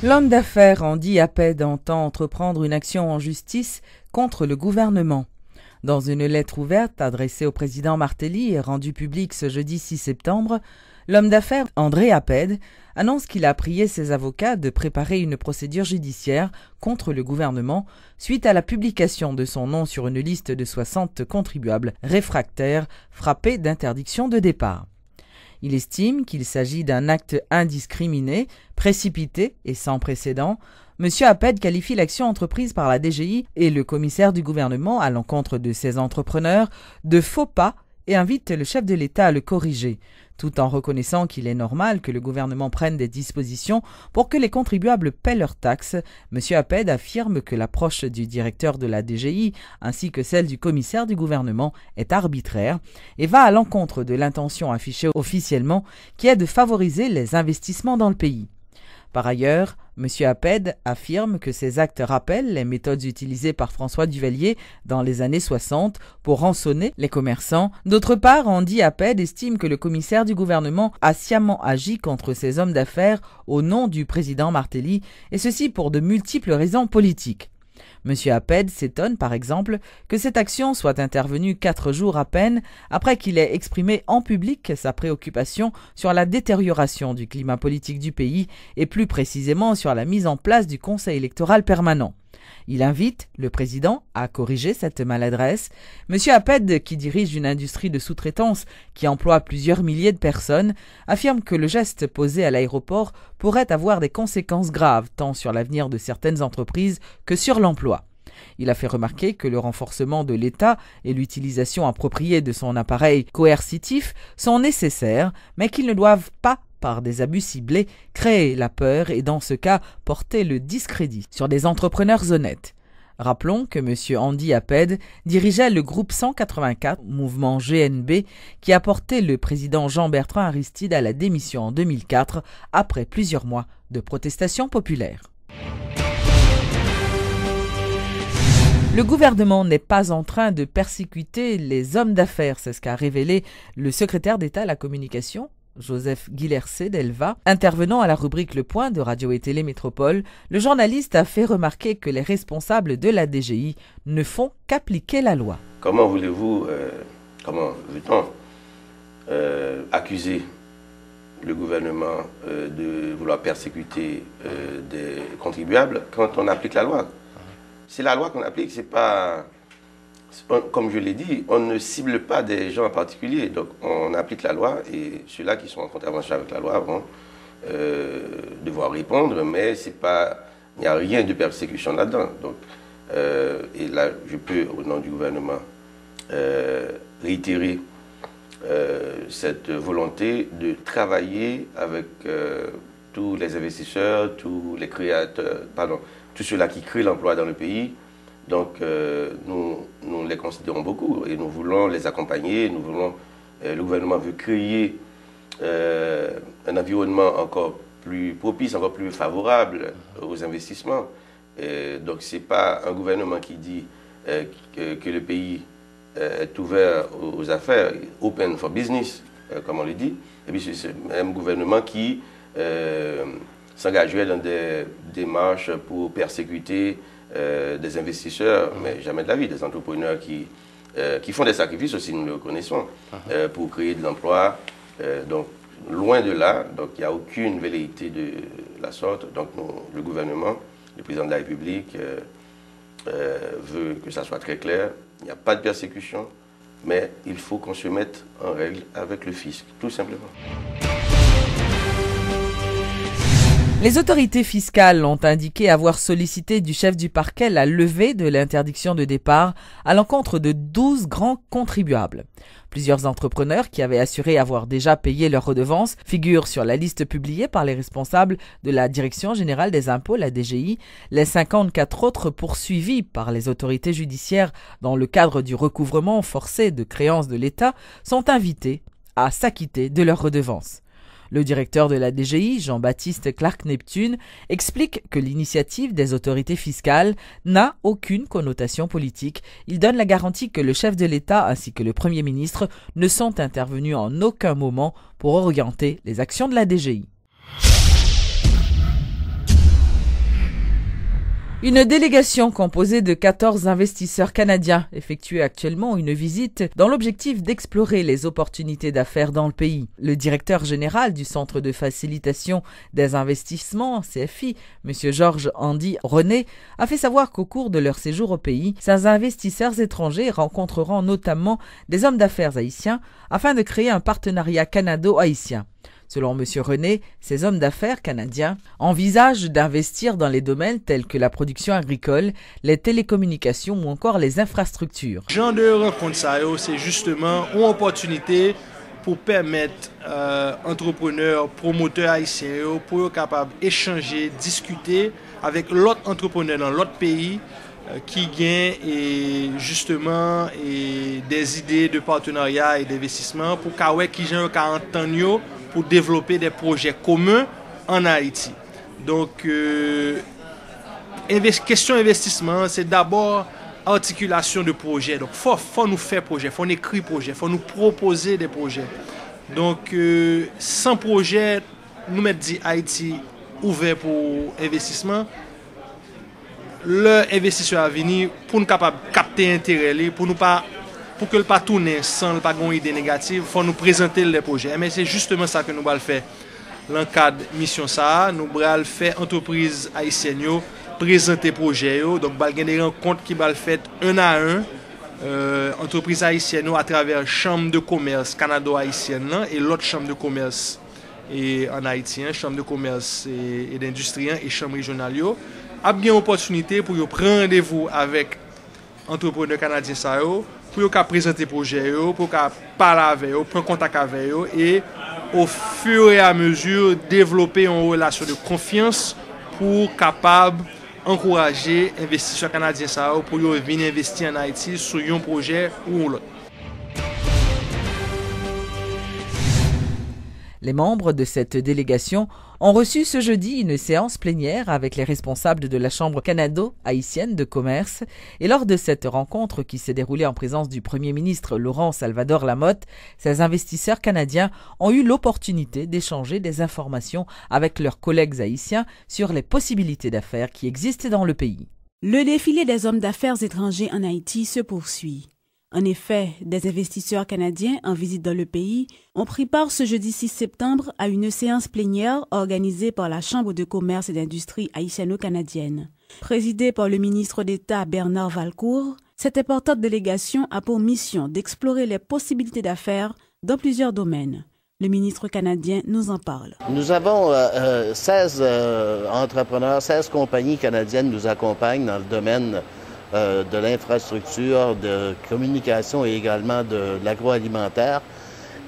L'homme d'affaires Andy Aped entend entreprendre une action en justice contre le gouvernement. Dans une lettre ouverte adressée au président Martelly et rendue publique ce jeudi 6 septembre, l'homme d'affaires André Aped annonce qu'il a prié ses avocats de préparer une procédure judiciaire contre le gouvernement suite à la publication de son nom sur une liste de 60 contribuables réfractaires frappés d'interdiction de départ. Il estime qu'il s'agit d'un acte indiscriminé, précipité et sans précédent. M. Aped qualifie l'action entreprise par la DGI et le commissaire du gouvernement à l'encontre de ces entrepreneurs de faux pas et invite le chef de l'État à le corriger, tout en reconnaissant qu'il est normal que le gouvernement prenne des dispositions pour que les contribuables paient leurs taxes. M. Aped affirme que l'approche du directeur de la DGI ainsi que celle du commissaire du gouvernement est arbitraire et va à l'encontre de l'intention affichée officiellement qui est de favoriser les investissements dans le pays. Par ailleurs, M. Aped affirme que ces actes rappellent les méthodes utilisées par François Duvalier dans les années 60 pour rançonner les commerçants. D'autre part, Andy Aped estime que le commissaire du gouvernement a sciemment agi contre ces hommes d'affaires au nom du président Martelly, et ceci pour de multiples raisons politiques. M. Aped s'étonne par exemple que cette action soit intervenue 4 jours à peine après qu'il ait exprimé en public sa préoccupation sur la détérioration du climat politique du pays et plus précisément sur la mise en place du Conseil électoral permanent. Il invite le président à corriger cette maladresse. M. Aped, qui dirige une industrie de sous-traitance qui emploie plusieurs milliers de personnes, affirme que le geste posé à l'aéroport pourrait avoir des conséquences graves tant sur l'avenir de certaines entreprises que sur l'emploi. Il a fait remarquer que le renforcement de l'État et l'utilisation appropriée de son appareil coercitif sont nécessaires, mais qu'ils ne doivent pas, par des abus ciblés, créer la peur et dans ce cas porter le discrédit sur des entrepreneurs honnêtes. Rappelons que M. Andy Aped dirigeait le groupe 184, mouvement GNB, qui a porté le président Jean-Bertrand Aristide à la démission en 2004 après plusieurs mois de protestations populaires. Le gouvernement n'est pas en train de persécuter les hommes d'affaires, c'est ce qu'a révélé le secrétaire d'État à la communication, Joseph Guilhercé d'Elva. Intervenant à la rubrique Le Point de Radio et Télé Métropole, le journaliste a fait remarquer que les responsables de la DGI ne font qu'appliquer la loi. Comment voulez-vous, comment veut-on accuser le gouvernement de vouloir persécuter des contribuables quand on applique la loi? C'est la loi qu'on applique, c'est pas... Comme je l'ai dit, on ne cible pas des gens en particulier. Donc on applique la loi et ceux-là qui sont en contravention avec la loi vont devoir répondre, mais c'est pas, il n'y a rien de persécution là-dedans. Donc, et là, je peux, au nom du gouvernement, réitérer cette volonté de travailler avec tous les investisseurs, tous les créateurs, pardon, tous ceux-là qui créent l'emploi dans le pays. Donc nous les considérons beaucoup et nous voulons les accompagner. Nous voulons, le gouvernement veut créer un environnement encore plus propice, encore plus favorable aux investissements. Donc ce n'est pas un gouvernement qui dit que le pays est ouvert aux affaires, open for business, comme on le dit. Et puis c'est le même gouvernement qui s'engagerait dans des démarches pour persécuter des investisseurs, mais jamais de la vie, des entrepreneurs qui font des sacrifices aussi, nous le connaissons, pour créer de l'emploi. Donc, loin de là, donc il n'y a aucune velléité de la sorte. Donc, le gouvernement, le président de la République veut que ça soit très clair. Il n'y a pas de persécution, mais il faut qu'on se mette en règle avec le fisc, tout simplement. Les autorités fiscales ont indiqué avoir sollicité du chef du parquet la levée de l'interdiction de départ à l'encontre de 12 grands contribuables. Plusieurs entrepreneurs qui avaient assuré avoir déjà payé leurs redevances figurent sur la liste publiée par les responsables de la Direction générale des impôts, la DGI. Les 54 autres poursuivis par les autorités judiciaires dans le cadre du recouvrement forcé de créances de l'État sont invités à s'acquitter de leurs redevances. Le directeur de la DGI, Jean-Baptiste Clark-Neptune, explique que l'initiative des autorités fiscales n'a aucune connotation politique. Il donne la garantie que le chef de l'État ainsi que le Premier ministre ne sont intervenus en aucun moment pour orienter les actions de la DGI. Une délégation composée de 14 investisseurs canadiens effectue actuellement une visite dans l'objectif d'explorer les opportunités d'affaires dans le pays. Le directeur général du Centre de facilitation des investissements, CFI, M. Georges Andy René, a fait savoir qu'au cours de leur séjour au pays, ces investisseurs étrangers rencontreront notamment des hommes d'affaires haïtiens afin de créer un partenariat canado-haïtien. Selon M. René, ces hommes d'affaires canadiens envisagent d'investir dans les domaines tels que la production agricole, les télécommunications ou encore les infrastructures. Le genre de rencontre, c'est justement une opportunité pour permettre entrepreneurs, promoteurs haïtiens pour être capables d'échanger, discuter avec l'autre entrepreneur dans l'autre pays qui gagne justement des idées de partenariat et d'investissement pour qu'ils entendent pour développer des projets communs en Haïti. Donc, question investissement, c'est d'abord articulation de projets. Donc, faut nous faire projet, faut nous écrire projet, faut nous proposer des projets. Donc, sans projet, nous mettre Haïti ouvert pour investissement. L'investisseur à venir pour nous capable capter intérêt, pour que le pas tourner sans pas une idée négative, il faut nous présenter les projets. Mais c'est justement ça que nous allons faire. Dans le cadre de mission ça, nous allons faire entreprise haïtienne présenter projet. Donc nous allons des rencontres qui vont faire un à un. Entreprise haïtienne à travers chambre de commerce canado-haïtienne et l'autre chambre de commerce en haïtien, chambre de commerce et d'industrie et chambre régionale. A bien opportunité pour prendre rendez-vous avec entrepreneurs canadiens pour présenter projet, pour parler avec eux, prendre contact avec eux et au fur et à mesure développer une relation de confiance pour capable encourager les investisseurs canadiens pour venir investir en Haïti sur un projet ou l'autre. Les membres de cette délégation ont reçu ce jeudi une séance plénière avec les responsables de la Chambre canado-haïtienne de commerce. Et lors de cette rencontre qui s'est déroulée en présence du Premier ministre Laurent Salvador Lamotte, ces investisseurs canadiens ont eu l'opportunité d'échanger des informations avec leurs collègues haïtiens sur les possibilités d'affaires qui existent dans le pays. Le défilé des hommes d'affaires étrangers en Haïti se poursuit. En effet, des investisseurs canadiens en visite dans le pays ont pris part ce jeudi 6 septembre à une séance plénière organisée par la Chambre de commerce et d'industrie haïtiano-canadienne. Présidée par le ministre d'État Bernard Valcourt, cette importante délégation a pour mission d'explorer les possibilités d'affaires dans plusieurs domaines. Le ministre canadien nous en parle. Nous avons 16 entrepreneurs, 16 compagnies canadiennes nous accompagnent dans le domaine de l'infrastructure, de communication et également de l'agroalimentaire.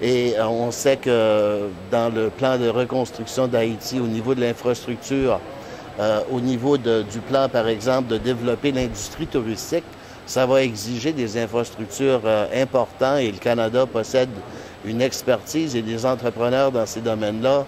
Et on sait que dans le plan de reconstruction d'Haïti, au niveau de l'infrastructure, au niveau du plan, par exemple, de développer l'industrie touristique, ça va exiger des infrastructures importantes et le Canada possède une expertise et des entrepreneurs dans ces domaines-là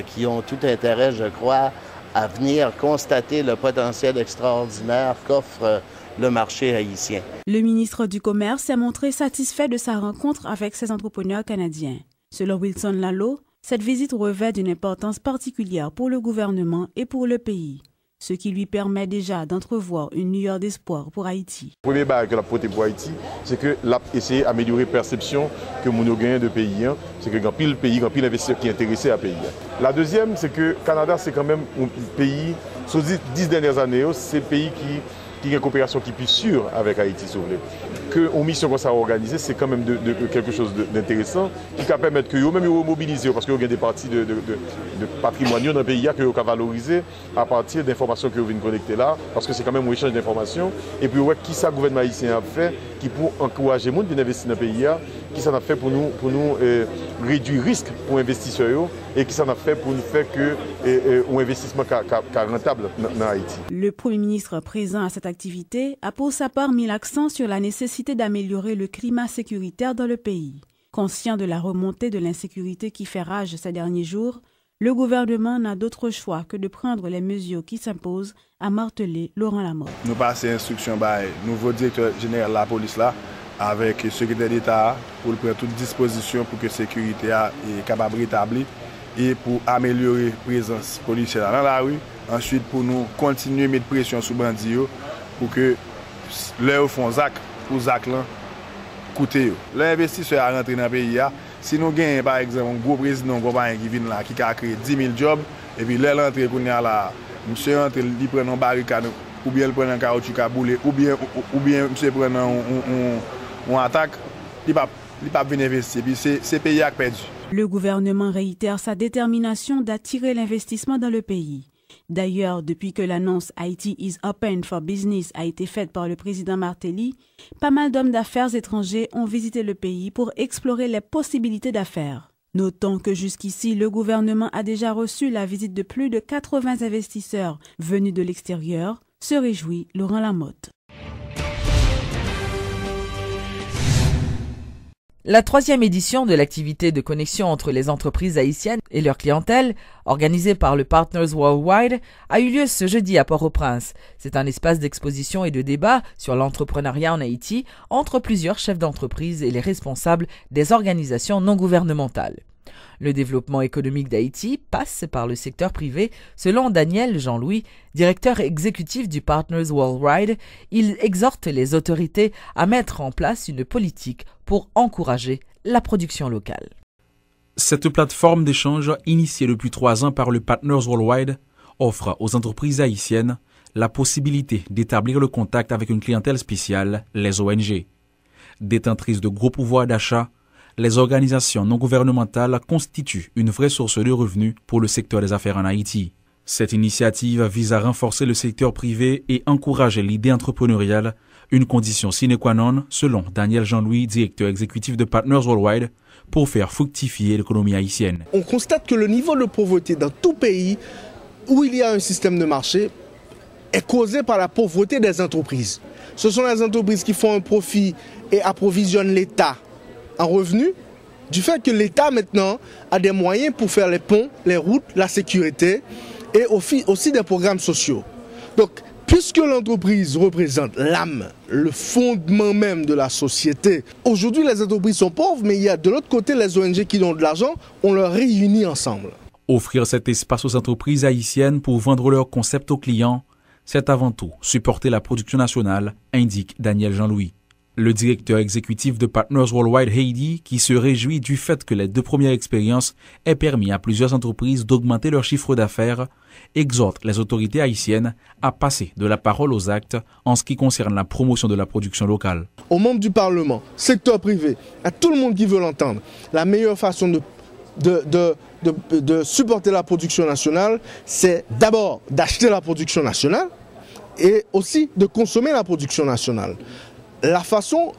qui ont tout intérêt, je crois, à venir constater le potentiel extraordinaire qu'offre le marché haïtien. Le ministre du Commerce s'est montré satisfait de sa rencontre avec ces entrepreneurs canadiens. Selon Wilson Lalo, cette visite revêt d'une importance particulière pour le gouvernement et pour le pays, ce qui lui permet déjà d'entrevoir une lueur d'espoir pour Haïti. Le premier bagage que la portée pour Haïti, c'est que l'a essayé d'améliorer la perception que nous gagnons de pays. C'est que grand pile pays, grand pile investisseur qui est intéressé à pays. La deuxième, c'est que le Canada, c'est quand même un pays, sur les 10 dernières années, c'est un pays qui a une coopération qui est plus sûre avec Haïti, si vous voulez. Qu'une mission comme ça organisée, c'est quand même quelque chose d'intéressant qui va permettre que vous-même vous mobilisez, parce que vous avez des parties de patrimoine dans le pays que vous pouvez valoriser à partir d'informations que vous venez connecter là, parce que c'est quand même un échange d'informations. Et puis, ouais, qui ça le gouvernement haïtien a fait qui pour encourager les gens à investir dans le pays, qui ça a fait pour nous réduire le risque pour les investisseurs et qui ça a fait pour nous faire un investissement rentable dans Haïti. Le Premier ministre présent à cette activité a pour sa part mis l'accent sur la nécessité d'améliorer le climat sécuritaire dans le pays. Conscient de la remontée de l'insécurité qui fait rage ces derniers jours, le gouvernement n'a d'autre choix que de prendre les mesures qui s'imposent, a martelé Laurent Lamotte. Nous passons instruction par le nouveau directeur général de la police là, avec le secrétaire d'État pour prendre toute disposition pour que la sécurité est capable d'établir et pour améliorer la présence policière dans la rue. Ensuite, pour nous continuer à mettre pression sur les bandits pour que leur font ZAC, pour ZAC là, coûter. L'investisseur a rentré dans le pays. Si nous gagnons par exemple un gros président qui vient là, qui a créé 10 000 jobs, et puis là, l'entrée qu'on a là, monsieur entre, il prend un barricade, ou bien il prend un caoutchouc à bouler, ou bien monsieur prend une attaque, il ne peut pas venir investir. Puis c'est pays qui a perdu. Le gouvernement réitère sa détermination d'attirer l'investissement dans le pays. D'ailleurs, depuis que l'annonce Haiti is open for business a été faite par le président Martelly, pas mal d'hommes d'affaires étrangers ont visité le pays pour explorer les possibilités d'affaires. Notons que jusqu'ici, le gouvernement a déjà reçu la visite de plus de 80 investisseurs venus de l'extérieur, se réjouit Laurent Lamotte. La 3e édition de l'activité de connexion entre les entreprises haïtiennes et leur clientèle, organisée par le Partners Worldwide, a eu lieu ce jeudi à Port-au-Prince. C'est un espace d'exposition et de débat sur l'entrepreneuriat en Haïti entre plusieurs chefs d'entreprise et les responsables des organisations non gouvernementales. Le développement économique d'Haïti passe par le secteur privé. Selon Daniel Jean-Louis, directeur exécutif du Partners Worldwide, il exhorte les autorités à mettre en place une politique pour encourager la production locale. Cette plateforme d'échange, initiée depuis 3 ans par le Partners Worldwide, offre aux entreprises haïtiennes la possibilité d'établir le contact avec une clientèle spéciale, les ONG. Détentrices de gros pouvoirs d'achat, les organisations non gouvernementales constituent une vraie source de revenus pour le secteur des affaires en Haïti. Cette initiative vise à renforcer le secteur privé et encourager l'idée entrepreneuriale, une condition sine qua non, selon Daniel Jean-Louis, directeur exécutif de Partners Worldwide, pour faire fructifier l'économie haïtienne. On constate que le niveau de pauvreté dans tout pays où il y a un système de marché est causé par la pauvreté des entreprises. Ce sont les entreprises qui font un profit et approvisionnent l'État en revenus, du fait que l'État maintenant a des moyens pour faire les ponts, les routes, la sécurité et aussi des programmes sociaux. Donc, puisque l'entreprise représente l'âme, le fondement même de la société, aujourd'hui les entreprises sont pauvres, mais il y a de l'autre côté les ONG qui ont de l'argent, on leur réunit ensemble. Offrir cet espace aux entreprises haïtiennes pour vendre leurs concepts aux clients, c'est avant tout supporter la production nationale, indique Daniel Jean-Louis. Le directeur exécutif de Partners Worldwide Haiti, qui se réjouit du fait que les 2 premières expériences aient permis à plusieurs entreprises d'augmenter leur chiffre d'affaires, exhorte les autorités haïtiennes à passer de la parole aux actes en ce qui concerne la promotion de la production locale. Aux membres du Parlement, secteur privé, à tout le monde qui veut l'entendre, la meilleure façon de supporter la production nationale, c'est d'abord d'acheter la production nationale et aussi de consommer la production nationale. La façon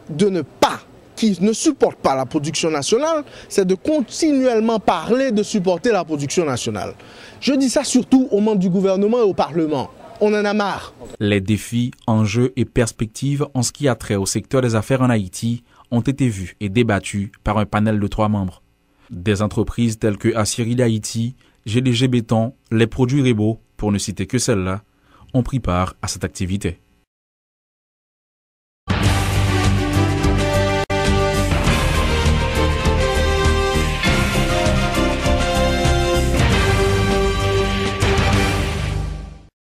qui ne supporte pas la production nationale, c'est de continuellement parler de supporter la production nationale. Je dis ça surtout aux membres du gouvernement et au Parlement. On en a marre. Les défis, enjeux et perspectives en ce qui a trait au secteur des affaires en Haïti ont été vus et débattus par un panel de 3 membres. Des entreprises telles que Aciérie d'Haïti, GDG Béton, les produits Rebo, pour ne citer que celles-là, ont pris part à cette activité.